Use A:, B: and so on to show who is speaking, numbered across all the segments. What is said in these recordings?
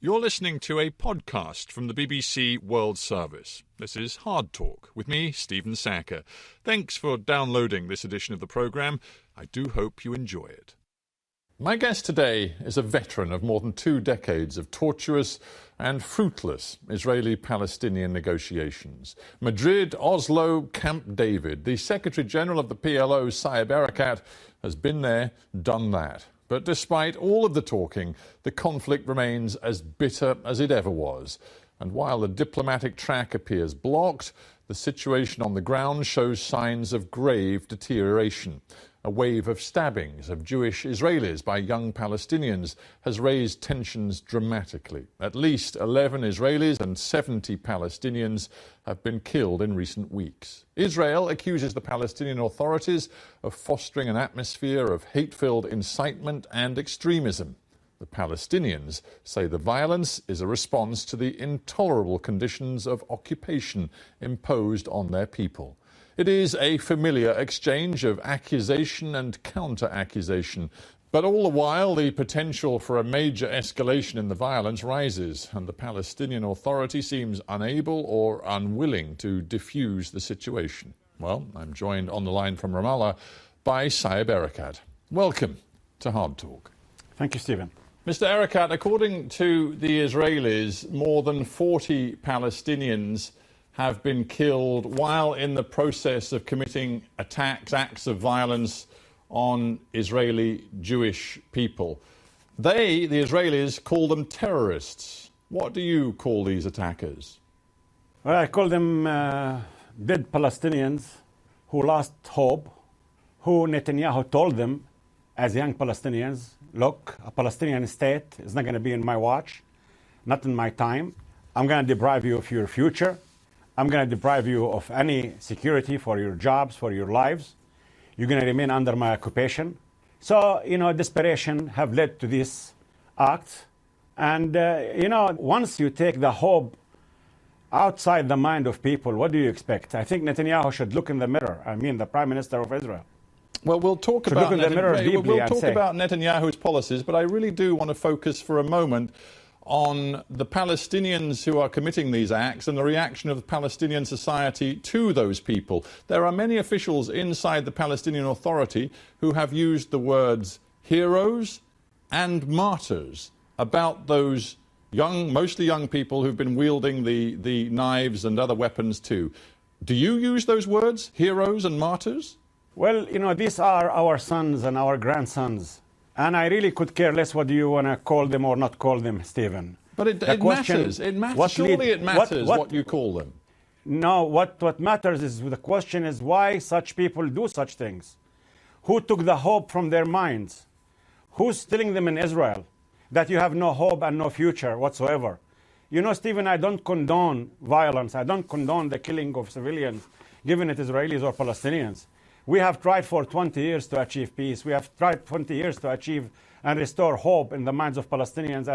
A: You're listening to a podcast from the BBC World Service. This is Hard Talk with me, Stephen Sackur. Thanks for downloading this edition of the programme. I do hope you enjoy it. My guest today is a veteran of more than 2 decades of tortuous and fruitless Israeli-Palestinian negotiations. Madrid, Oslo, Camp David. The Secretary-General of the PLO, Saeb Erekat, has been there, done that. But despite all of the talking, the conflict remains as bitter as it ever was. And while the diplomatic track appears blocked, the situation on the ground shows signs of grave deterioration. A wave of stabbings of Jewish Israelis by young Palestinians has raised tensions dramatically. At least 11 Israelis and 70 Palestinians have been killed in recent weeks. Israel accuses the Palestinian authorities of fostering an atmosphere of hate-filled incitement and extremism. The Palestinians say the violence is a response to the intolerable conditions of occupation imposed on their people. It is a familiar exchange of accusation and counter-accusation. But all the while, the potential for a major escalation in the violence rises, and the Palestinian Authority seems unable or unwilling to defuse the situation. Well, I'm joined on the line from Ramallah by Saeb Erekat. Welcome to Hard Talk.
B: Thank you, Stephen.
A: Mr. Erekat, according to the Israelis, more than 40 Palestinians have been killed while in the process of committing acts of violence on Israeli Jewish people. They, the Israelis, call them terrorists. What do you call these attackers?
B: Well, I call them dead Palestinians who lost hope, who Netanyahu told them as young Palestinians, look, a Palestinian state is not going to be in my watch, not in my time. I'm going to deprive you of your future. I'm going to deprive you of any security for your jobs, for your lives. You're going to remain under my occupation. So, desperation have led to this act. And, once you take the hope outside the mind of people, what do you expect? I think Netanyahu should look in the mirror. I mean, the Prime Minister of Israel.
A: Well, we'll talk about Netanyahu's policies, but I really do want to focus for a moment on the Palestinians who are committing these acts and the reaction of the Palestinian society to those people. There are many officials inside the Palestinian Authority who have used the words heroes and martyrs about those mostly young people who've been wielding the knives and other weapons too. Do you use those words, heroes and martyrs?
B: Well, these are our sons and our grandsons. And I really could care less what do you want to call them or not call them, Stephen.
A: But it matters. It matters. Surely it matters what you call them.
B: No, what matters is the question is why such people do such things. Who took the hope from their minds? Who's telling them in Israel that you have no hope and no future whatsoever? Stephen, I don't condone violence. I don't condone the killing of civilians, given it Israelis or Palestinians. We have tried for 20 years to achieve peace. We have tried 20 years to achieve and restore hope in the minds of Palestinians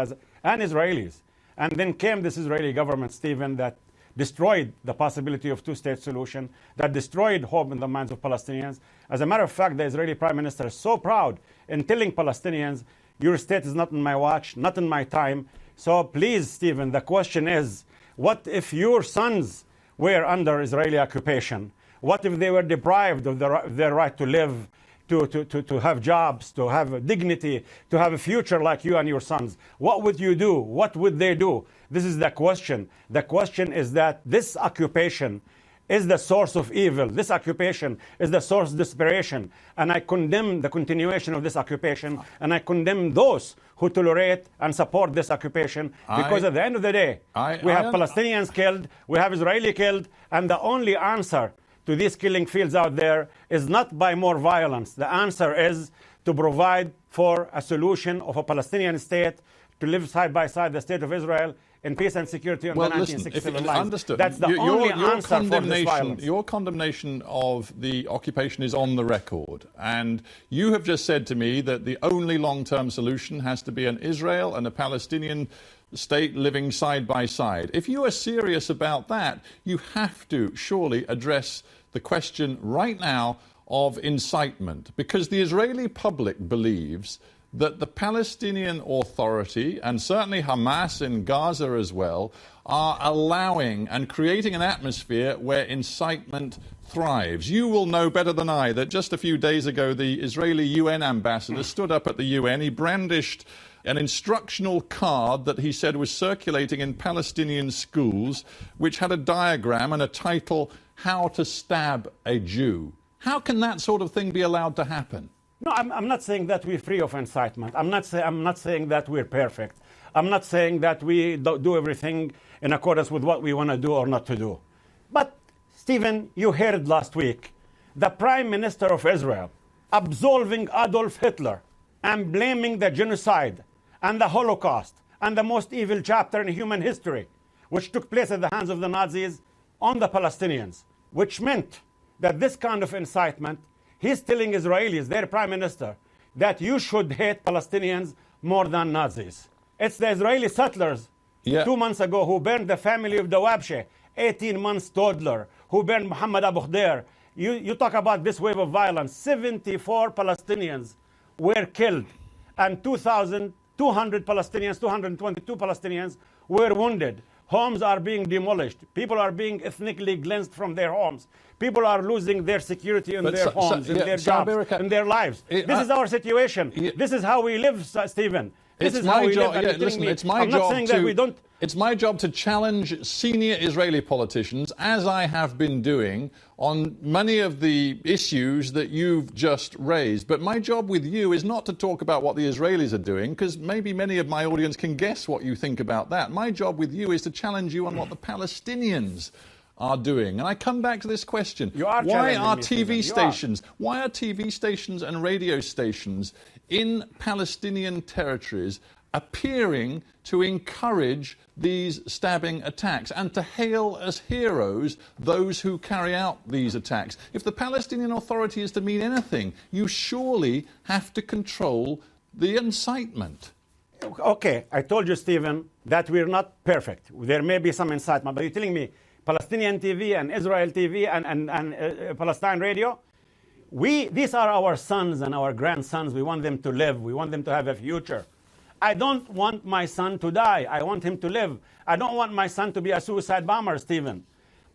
B: and Israelis. And then came this Israeli government, Stephen, that destroyed the possibility of two-state solution, that destroyed hope in the minds of Palestinians. As a matter of fact, the Israeli Prime Minister is so proud in telling Palestinians, your state is not in my watch, not in my time. So please, Stephen, the question is, what if your sons were under Israeli occupation? What if they were deprived of their right to live, to have jobs, to have dignity, to have a future like you and your sons? What would you do? What would they do? This is the question. The question is that this occupation is the source of evil. This occupation is the source of desperation. And I condemn the continuation of this occupation. And I condemn those who tolerate and support this occupation. Because at the end of the day, we have Palestinians killed, we have Israeli killed, and the only answer to these killing fields out there is not by more violence. The answer is to provide for a solution of a Palestinian state to live side by side the state of Israel in peace and security on the 1967 lines.
A: Understood.
B: That's the only answer for this violence.
A: Your condemnation of the occupation is on the record. And you have just said to me that the only long-term solution has to be an Israel and a Palestinian state living side by side. If you are serious about that, you have to surely address the question right now of incitement, because the Israeli public believes that the Palestinian Authority, and certainly Hamas in Gaza as well, are allowing and creating an atmosphere where incitement thrives. You will know better than I that just a few days ago the Israeli UN ambassador stood up at the UN. He brandished an instructional card that he said was circulating in Palestinian schools, which had a diagram and a title, "How to Stab a Jew." How can that sort of thing be allowed to happen?
B: No, I'm not saying that we're free of incitement. I'm not saying that we're perfect. I'm not saying that we do everything in accordance with what we want to do or not to do. But, Stephen, you heard last week the Prime Minister of Israel absolving Adolf Hitler and blaming the genocide and the Holocaust and the most evil chapter in human history, which took place at the hands of the Nazis, on the Palestinians, which meant that this kind of incitement, he's telling Israelis, their prime minister, that you should hate Palestinians more than Nazis. It's the Israeli settlers 2 months ago who burned the family of Dawabshe, 18 months toddler, who burned Muhammad Abu Khdeir. You talk about this wave of violence. 74 Palestinians were killed and 2,200 Palestinians, 222 Palestinians were wounded. Homes are being demolished. People are being ethnically cleansed from their homes. People are losing their security in their homes, in their jobs, in their lives. This is our situation. This is how we live, Stephen. This is how we live.
A: It's my job to challenge senior Israeli politicians, as I have been doing, on many of the issues that you've just raised. But my job with you is not to talk about what the Israelis are doing, because maybe many of my audience can guess what you think about that. My job with you is to challenge you on what the Palestinians are doing. And I come back to this question. Why are TV stations and radio stations in Palestinian territories appearing to encourage these stabbing attacks and to hail as heroes those who carry out these attacks? If the Palestinian Authority is to mean anything, you surely have to control the incitement.
B: Okay, I told you, Stephen, that we're not perfect. There may be some incitement, but you're telling me Palestinian TV and Israel TV and Palestine radio, these are our sons and our grandsons. We want them to live. We want them to have a future. I don't want my son to die. I want him to live. I don't want my son to be a suicide bomber, Stephen.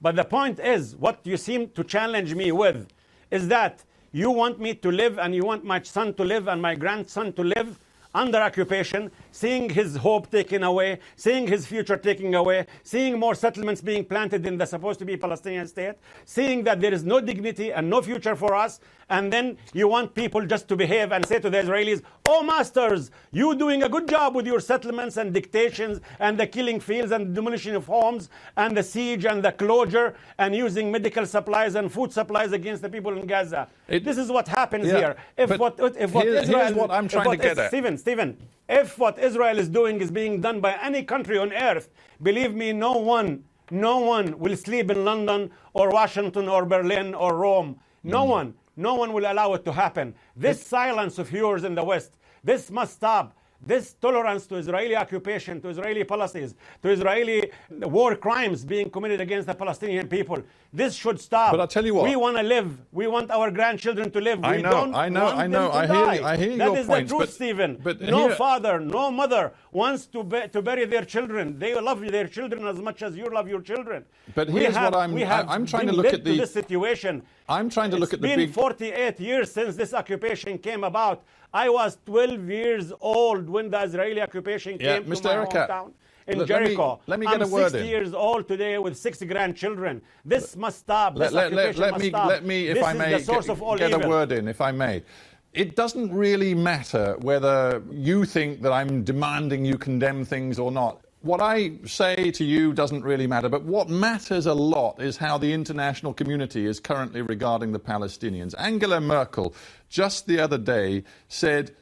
B: But the point is, what you seem to challenge me with is that you want me to live and you want my son to live and my grandson to live under occupation, seeing his hope taken away, seeing his future taken away, seeing more settlements being planted in the supposed to be Palestinian state, seeing that there is no dignity and no future for us, and then you want people just to behave and say to the Israelis, "Oh, masters, you doing a good job with your settlements and dictations and the killing fields and the demolition of homes and the siege and the closure and using medical supplies and food supplies against the people in Gaza." This is what happens here.
A: Here's what I'm trying to get at.
B: Stephen, if what Israel is doing is being done by any country on earth, believe me, no one will sleep in London or Washington or Berlin or Rome. No one will allow it to happen. This silence of yours in the West, this must stop. This tolerance to Israeli occupation, to Israeli policies, to Israeli war crimes being committed against the Palestinian people, this should stop.
A: But I'll tell you what.
B: We want to live. We want our grandchildren to live.
A: I know. I hear your
B: That is
A: points,
B: the truth, Stephen. No father, no mother wants to bury their children. They love their children as much as you love your children.
A: But here's what I'm trying to look at
B: this situation.
A: I'm trying to look at the big...
B: It's been 48 years since this occupation came about. I was 12 years old when the Israeli occupation came to my hometown in Jericho.
A: Let me get a word in.
B: I'm 60 years old today with 6 grandchildren. This must stop. This occupation must stop.
A: Let me, if I may,
B: this is the source of all
A: get
B: evil.
A: a word in, if I may. It doesn't really matter whether you think that I'm demanding you condemn things or not. What I say to you doesn't really matter, but what matters a lot is how the international community is currently regarding the Palestinians. Angela Merkel, just the other day, said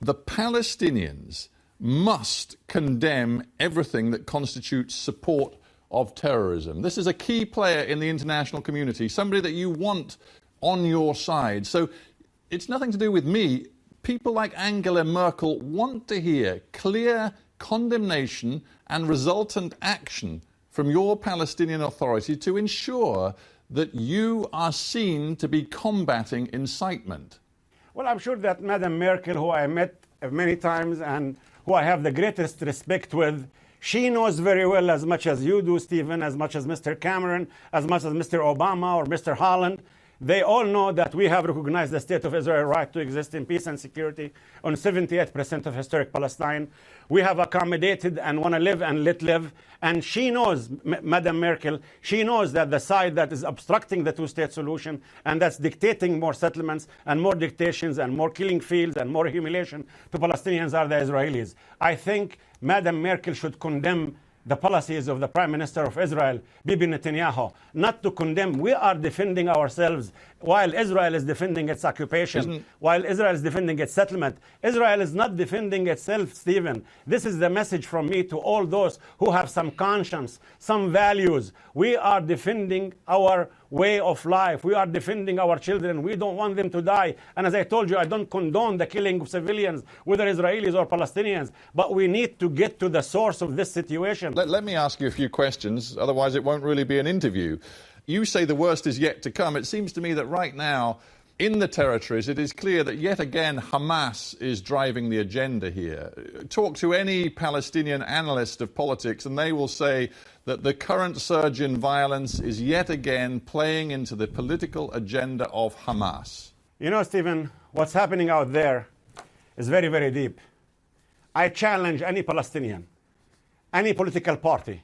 A: the Palestinians must condemn everything that constitutes support of terrorism. This is a key player in the international community, somebody that you want on your side. So it's nothing to do with me. People like Angela Merkel want to hear clear condemnation and resultant action from your Palestinian Authority to ensure that you are seen to be combating incitement.
B: Well, I'm sure that Madam Merkel, who I met many times and who I have the greatest respect with, she knows very well, as much as you do, Stephen, as much as Mr. Cameron, as much as Mr. Obama or Mr. Holland, they all know that we have recognized the State of Israel's right to exist in peace and security on 78% of historic Palestine. We have accommodated and want to live and let live. And she knows, Madam Merkel, she knows that the side that is obstructing the two-state solution and that's dictating more settlements and more dictations and more killing fields and more humiliation to Palestinians are the Israelis. I think Madam Merkel should condemn the policies of the Prime Minister of Israel, Bibi Netanyahu, not to condemn. We are defending ourselves while Israel is defending its occupation, while Israel is defending its settlement. Israel is not defending itself, Stephen. This is the message from me to all those who have some conscience, some values. We are defending our way of life. We are defending our children. We don't want them to die. And as I told you, I don't condone the killing of civilians, whether Israelis or Palestinians, but we need to get to the source of this situation.
A: Let me ask you a few questions, otherwise it won't really be an interview. You say the worst is yet to come. It seems to me that right now, in the territories, it is clear that yet again Hamas is driving the agenda here. Talk to any Palestinian analyst of politics and they will say that the current surge in violence is yet again playing into the political agenda of Hamas.
B: You know, Stephen, what's happening out there is very, very deep. I challenge any Palestinian, any political party,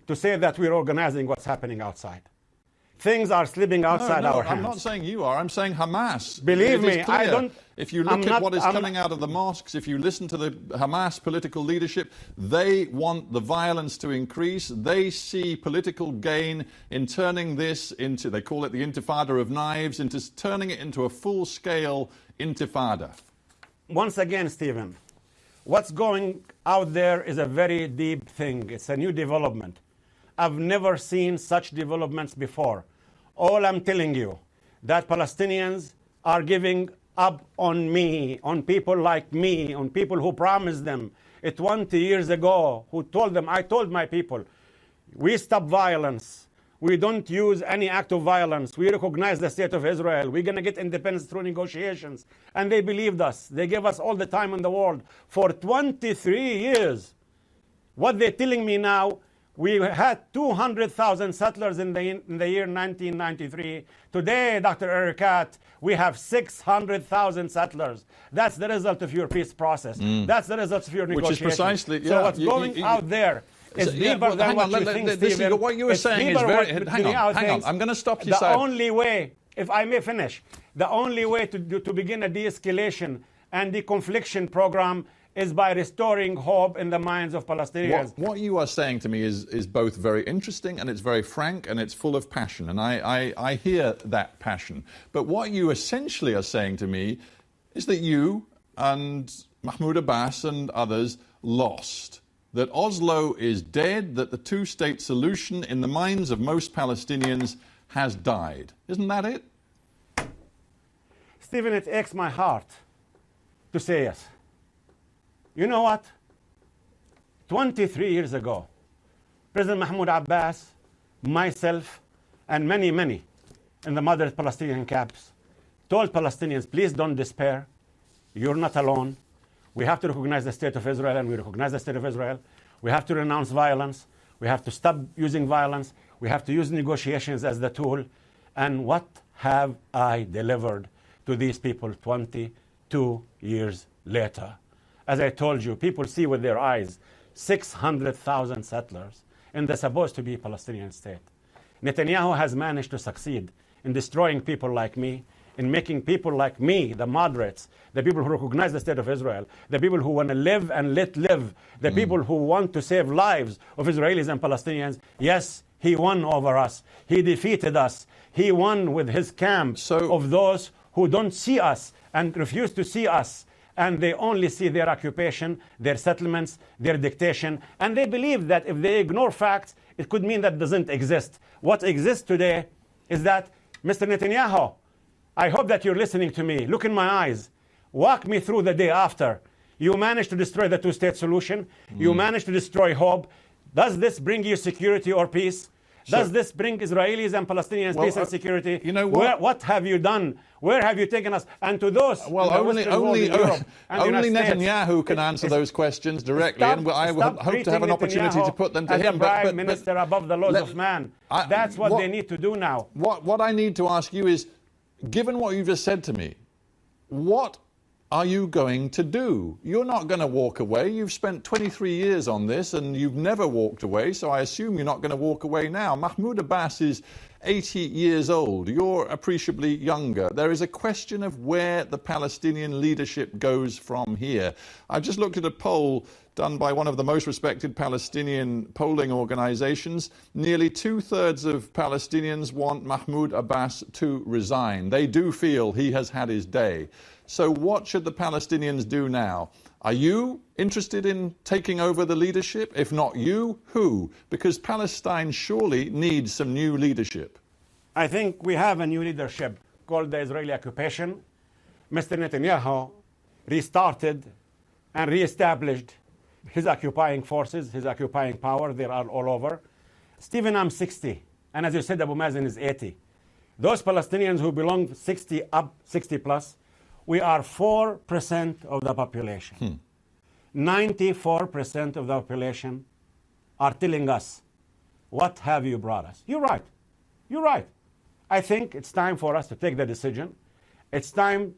B: to say that we're organizing what's happening outside. Things are slipping outside our hands.
A: I'm not saying you are. I'm saying Hamas.
B: Believe me, I don't.
A: If you look at what is coming out of the mosques, if you listen to the Hamas political leadership, they want the violence to increase. They see political gain in turning this into, they call it the intifada of knives, into turning it into a full-scale intifada.
B: Once again, Stephen, what's going out there is a very deep thing. It's a new development. I've never seen such developments before. All I'm telling you, that Palestinians are giving up on me, on people like me, on people who promised them 20 years ago, who told them, I told my people, we stop violence. We don't use any act of violence. We recognize the State of Israel. We're going to get independence through negotiations. And they believed us. They gave us all the time in the world for 23 years. What they're telling me now, we had 200,000 settlers in the year 1993. Today, Dr. Erekat, we have 600,000 settlers. That's the result of your peace process. That's the result of your negotiation.
A: Which is precisely...
B: So what's going out there is deeper than what you think, Stephen.
A: What you were saying is very... Hang on. I'm going to stop you,
B: The only way, if I may finish, the only way to begin a de-escalation and de-confliction program is by restoring hope in the minds of Palestinians.
A: What you are saying to me is both very interesting and it's very frank and it's full of passion. And I hear that passion. But what you essentially are saying to me is that you and Mahmoud Abbas and others lost. That Oslo is dead, that the two-state solution in the minds of most Palestinians has died. Isn't that it?
B: Stephen, it aches my heart to say yes. You know what? 23 years ago, President Mahmoud Abbas, myself, and many in the moderate Palestinian camps told Palestinians, please don't despair. You're not alone. We have to recognize the State of Israel, and we recognize the State of Israel. We have to renounce violence. We have to stop using violence. We have to use negotiations as the tool. And what have I delivered to these people 22 years later? As I told you, people see with their eyes 600,000 settlers in the supposed to be Palestinian state. Netanyahu has managed to succeed in destroying people like me, in making people like me, the moderates, the people who recognize the State of Israel, the people who want to live and let live, the people who want to save lives of Israelis and Palestinians. Yes, he won over us. He defeated us. He won with his camp of those who don't see us and refuse to see us. And they only see their occupation, their settlements, their dictation. And they believe that if they ignore facts, it could mean that doesn't exist. What exists today is that, Mr. Netanyahu, I hope that you're listening to me. Look in my eyes. Walk me through the day after. You managed to destroy the two-state solution. You managed to destroy hope. Does this bring you security or peace? Does this bring Israelis and Palestinians peace and security?
C: You know what?
B: What have you done? Where have you taken us? And to those,
C: only Netanyahu can answer those questions directly, and I hope to have an opportunity to put them to him.
B: But Prime Minister above the laws of man. That's what they need to do now.
C: What I need to ask you is, given what you've just said to me, what are you going to do? You're not going to walk away. You've spent 23 years on this and you've never walked away, so I assume you're not going to walk away now. Mahmoud Abbas is 80 years old. You're appreciably younger. There is a question of where the Palestinian leadership goes from here. I just looked at a poll done by one of the most respected Palestinian polling organizations. Nearly 2/3 of Palestinians want Mahmoud Abbas to resign. They do feel he has had his day. So what should the Palestinians do now? Are you interested in taking over the leadership? If not you, who? Because Palestine surely needs some new leadership.
B: I think we have a new leadership called the Israeli occupation. Mr. Netanyahu restarted and reestablished his occupying forces, his occupying power. They are all over. Stephen, I'm 60. And as you said, Abu Mazen is 80. Those Palestinians who belong 60 up, 60 plus, we are 4% of the population. 94% of the population are telling us, what have you brought us? You're right. You're right. I think it's time for us to take the decision. It's time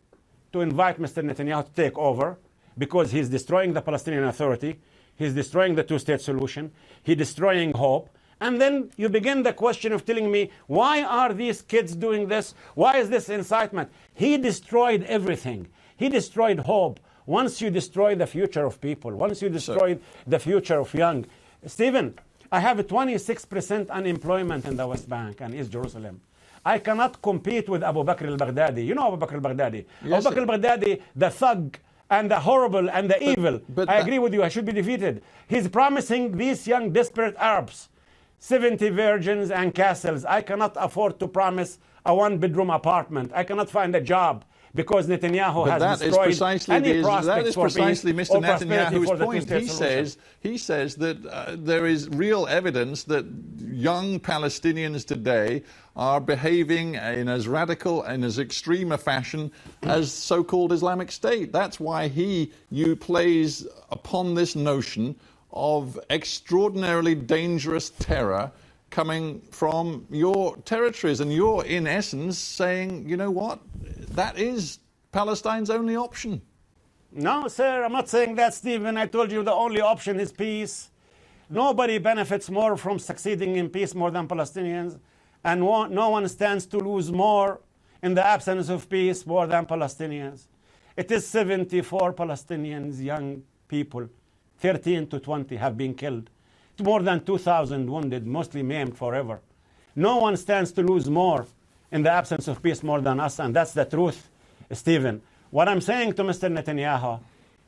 B: to invite Mr. Netanyahu to take over, because he's destroying the Palestinian Authority. He's destroying the two-state solution. He's destroying hope. And then you begin the question of telling me, why are these kids doing this? Why is this incitement? He destroyed everything. He destroyed hope. Once you destroy the future of people, once you destroy the future of young. Stephen, I have a 26% unemployment in the West Bank and East Jerusalem. I cannot compete with Abu Bakr al-Baghdadi. You know Abu Bakr al-Baghdadi.
C: Yes,
B: Abu Bakr al-Baghdadi, the thug and the horrible and the evil. I agree with you. I should be defeated. He's promising these young, desperate Arabs 70 virgins and castles. I cannot afford to promise a one-bedroom apartment. I cannot find a job because Netanyahu has destroyed any prospects
C: that is precisely
B: for peace
C: Mr.
B: or prosperity
C: Netanyahu's
B: for the
C: point.
B: two-state
C: He says that there is real evidence that young Palestinians today are behaving in as radical and as extreme a fashion as so-called Islamic State. That's why you plays upon this notion of extraordinarily dangerous terror coming from your territories. And you're, in essence, saying, you know what, that is Palestine's only option.
B: No, sir, I'm not saying that, Stephen. I told you the only option is peace. Nobody benefits more from succeeding in peace more than Palestinians. And no one stands to lose more in the absence of peace more than Palestinians. It is 74 Palestinians, young people, 13 to 20 have been killed. More than 2,000 wounded, mostly maimed forever. No one stands to lose more in the absence of peace more than us, and that's the truth, Stephen. What I'm saying to Mr. Netanyahu,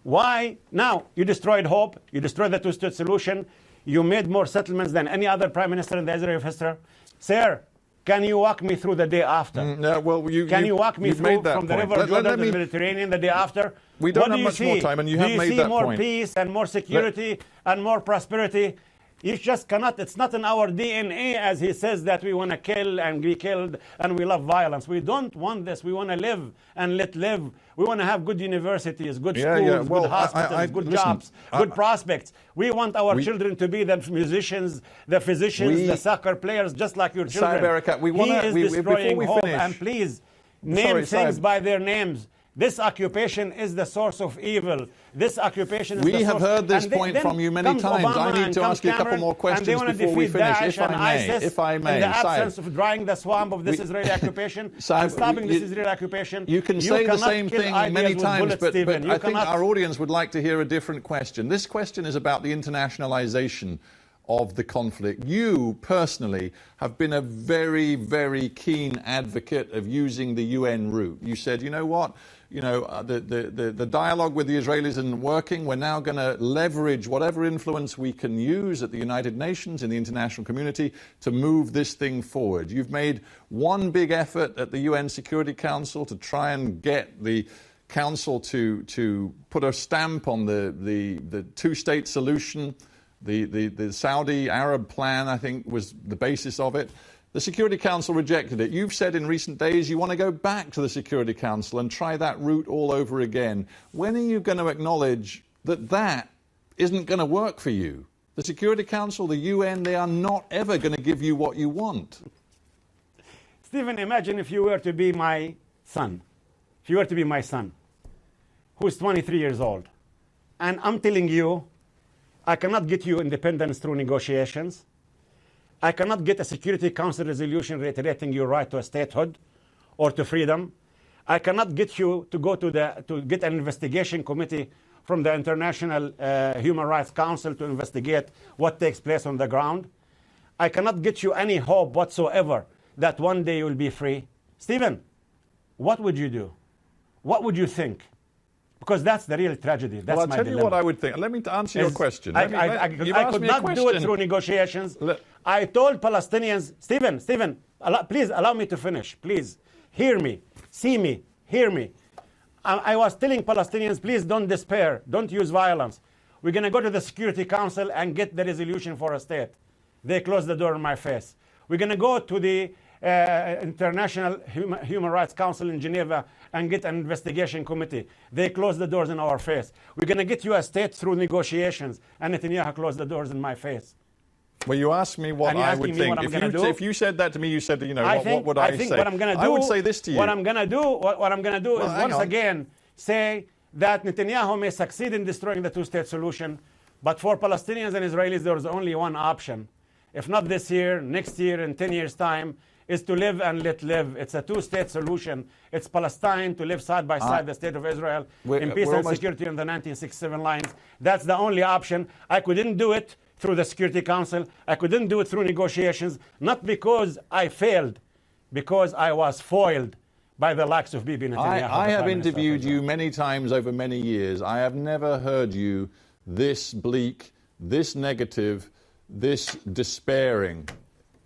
B: why now you destroyed hope, you destroyed the two-state solution, you made more settlements than any other prime minister in the Israeli history. Sir, can you walk me through the day after? Can you walk me through from the River Jordan to the Mediterranean the day after?
C: We don't have much more time, and you have made that point.
B: Do you see more peace and more security and more prosperity? You just cannot. It's not in our DNA, as he says, that we want to kill and be killed and we love violence. We don't want this. We want to live and let live. We want to have good universities, good schools, good hospitals, good jobs, good prospects. We want our children to be the musicians, the physicians, the soccer players, just like your children.
C: Saeb Erekat,
B: he is destroying hope, and please name things by their names. This occupation is the source of evil. This occupation is the source.
C: We have heard this point from you many times. I need to ask you a couple more questions before we finish, if I may.
B: In the absence of drying the swamp of this Israeli occupation and stopping this Israeli occupation,
C: you can say the same thing many times, but I think our audience would like to hear a different question. This question is about the internationalization of the conflict. You personally have been a very, very keen advocate of using the UN route. You said, you know what? You know, the dialogue with the Israelis isn't working. We're now going to leverage whatever influence we can use at the United Nations, in the international community, to move this thing forward. You've made one big effort at the UN Security Council to try and get the Council to put a stamp on the two-state solution. The Saudi Arab plan, I think, was the basis of it. The Security Council rejected it. You've said in recent days you want to go back to the Security Council and try that route all over again. When are you going to acknowledge that that isn't going to work for you? The Security Council, the UN, they are not ever going to give you what you want.
B: Stephen, imagine if you were to be my son. If you were to be my son, who's 23 years old, and I'm telling you, I cannot get you independence through negotiations. I cannot get a Security Council resolution reiterating your right to a statehood or to freedom. I cannot get you to go to get an investigation committee from the International Human Rights Council to investigate what takes place on the ground. I cannot get you any hope whatsoever that one day you will be free. Stephen, what would you do? What would you think? Because that's the real tragedy. That's
C: I'll
B: my
C: tell
B: dilemma.
C: you what I would think. Let me answer your question.
B: I could not do it through negotiations. I told Palestinians, Stephen, please allow me to finish. Please, hear me, see me, hear me. I was telling Palestinians, please don't despair. Don't use violence. We're going to go to the Security Council and get the resolution for a state. They closed the door in my face. We're going to go to the International Human Rights Council in Geneva and get an investigation committee. They closed the doors in our face. We're going to get you a state through negotiations. And Netanyahu closed the doors in my face.
C: Well, you asked me what I would think. If you said that to me, you said, what would I say?
B: What I'm going to do,
C: I would say this to you.
B: What I'm going to do is once again say that Netanyahu may succeed in destroying the two-state solution, but for Palestinians and Israelis, there is only one option. If not this year, next year, in 10 years' time, is to live and let live. It's a two-state solution. It's Palestine to live side by side the state of Israel in peace and security on the 1967 lines. That's the only option. I couldn't do it through the Security Council. I couldn't do it through negotiations, not because I failed, because I was foiled by the likes of Bibi Netanyahu.
C: I have interviewed you many times over many years. I have never heard you this bleak, this negative, this despairing.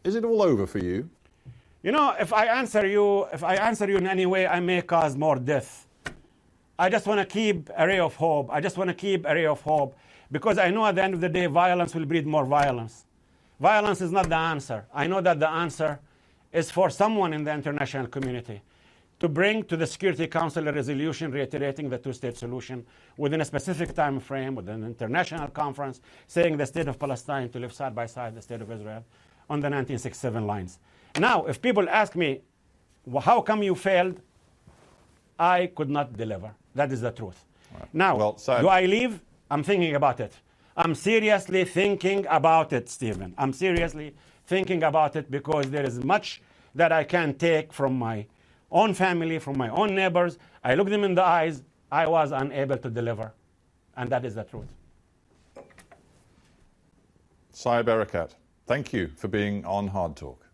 C: Is it all over for you?
B: You know, if I answer you in any way, I may cause more death. I just want to keep a ray of hope. Because I know at the end of the day, violence will breed more violence. Violence is not the answer. I know that the answer is for someone in the international community to bring to the Security Council a resolution reiterating the two-state solution within a specific time frame, with an international conference, saying the state of Palestine to live side by side the state of Israel on the 1967 lines. Now, if people ask me, well, how come you failed? I could not deliver. That is the truth. Right. Now, do I leave? I'm thinking about it. I'm seriously thinking about it, Stephen. I'm seriously thinking about it because there is much that I can take from my own family, from my own neighbors. I look them in the eyes. I was unable to deliver. And that is the truth.
C: Saeb Erekat, thank you for being on Hard Talk.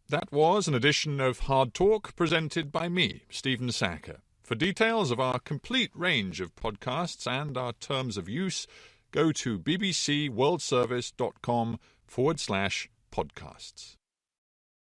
A: That was an edition of Hard Talk presented by me, Stephen Sackur. For details of our complete range of podcasts and our terms of use, go to bbcworldservice.com/podcasts.